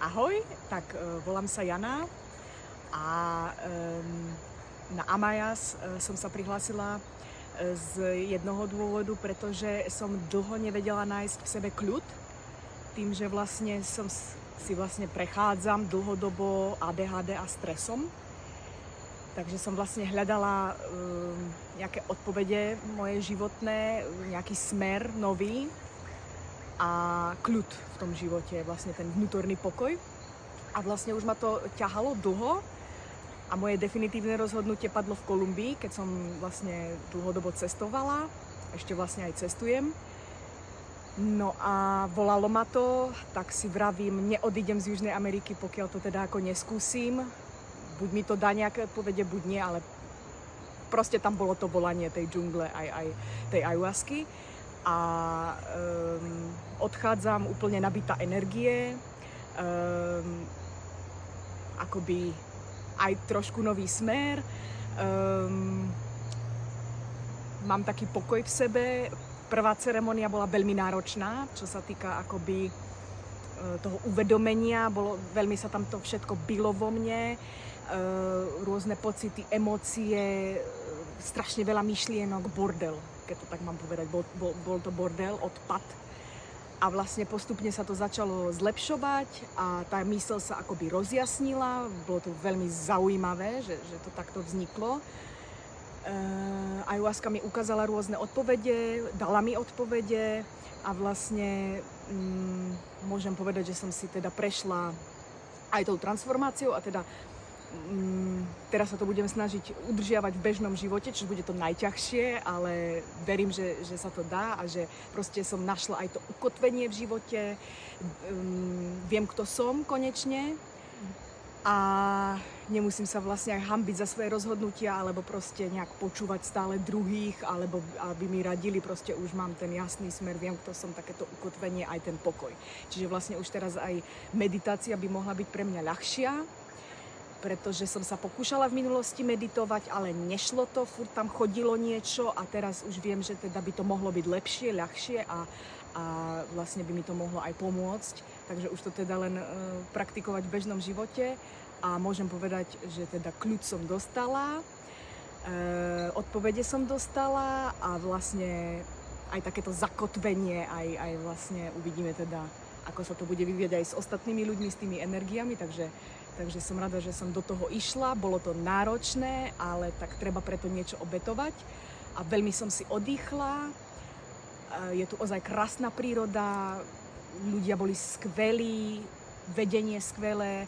Ahoj, tak volám sa Jana a na Amajas som sa prihlásila z jednoho dôvodu, pretože som dlho nevedela nájsť v sebe kľud, tým, že vlastne si prechádzam dlhodobo ADHD a stresom. Takže som vlastne hľadala nejaké odpovede moje životné, nejaký smer nový a kľud v tom živote, vlastne ten vnútorný pokoj. A vlastne už ma to ťahalo dlho a moje definitívne rozhodnutie padlo v Kolumbii, keď som vlastne dlhodobo cestovala, ešte vlastne aj cestujem. No a volalo ma to, tak si vravím, neodídem z Južnej Ameriky, pokiaľ to teda ako neskúsim. Buď mi to dá nejaké odpovede, buď nie, ale proste tam bolo to volanie tej džungle, aj tej ayahuasky. A odchádzam úplne nabitá energie, akoby aj trošku nový smer. Mám taký pokoj v sebe. Prvá ceremonia bola veľmi náročná, čo sa týka akoby toho uvedomenia. Veľmi sa tam to všetko bylo vo mne. Rôzne pocity, emócie, strašne veľa myšlienok, bordel, keď to tak mám povedať. Bol to bordel, odpad. A vlastne postupne sa to začalo zlepšovať a tá myseľ sa akoby rozjasnila. Bolo to veľmi zaujímavé, že to takto vzniklo. Ayahuasca mi ukázala rôzne odpovede, dala mi odpovede a vlastne môžem povedať, že som si teda prešla aj tou transformáciou a teda teraz sa to budem snažiť udržiavať v bežnom živote, čiže bude to najťažšie, ale verím, že sa to dá a že proste som našla aj to ukotvenie v živote. Viem, kto som konečne a nemusím sa vlastne aj hanbiť za svoje rozhodnutia alebo proste nejak počúvať stále druhých alebo aby mi radili, proste už mám ten jasný smer, viem, kto som, takéto ukotvenie, aj ten pokoj. Čiže vlastne už teraz aj meditácia by mohla byť pre mňa ľahšia, pretože som sa pokúšala v minulosti meditovať, ale nešlo to, furt tam chodilo niečo a teraz už viem, že teda by to mohlo byť lepšie, ľahšie a vlastne by mi to mohlo aj pomôcť. Takže už to teda len praktikovať v bežnom živote a môžem povedať, že teda kľud som dostala, odpovede som dostala a vlastne aj takéto zakotvenie, aj vlastne uvidíme teda, ako sa to bude vyvíjať aj s ostatnými ľuďmi, s tými energiami, takže som rada, že som do toho išla. Bolo to náročné, ale tak treba preto niečo obetovať. A veľmi som si oddychla. Je tu ozaj krásna príroda, ľudia boli skvelí, vedenie skvelé,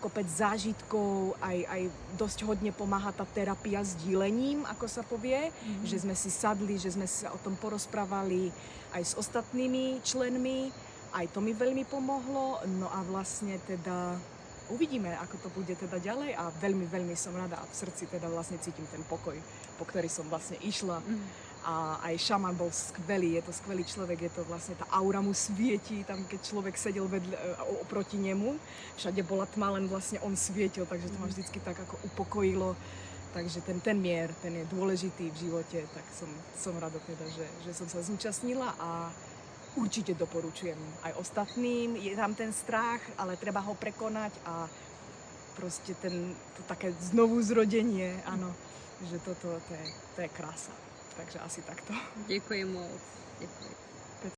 kopec zážitkov, aj dosť hodne pomáha tá terapia s dílením, ako sa povie, že sme si sadli, že sme sa o tom porozprávali aj s ostatnými členmi. Aj to mi veľmi pomohlo, no a vlastne teda uvidíme, ako to bude teda ďalej a veľmi, veľmi som rada a v srdci teda vlastne cítim ten pokoj, po ktorý som vlastne išla. A aj šaman bol skvelý, je to skvelý človek, je to vlastne tá aura mu svietí, tam keď človek sedel oproti nemu, všade bola tma, len vlastne on svietil, takže to ma vždycky tak ako upokojilo. Takže ten mier, ten je dôležitý v živote, tak som rada teda, že som sa zúčastnila a určite doporučujem aj ostatným. Je tam ten strach, ale treba ho prekonať a proste to také znovu zrodenie, áno, že to je krása. Takže asi takto. Ďakujem moc. Ďakujem.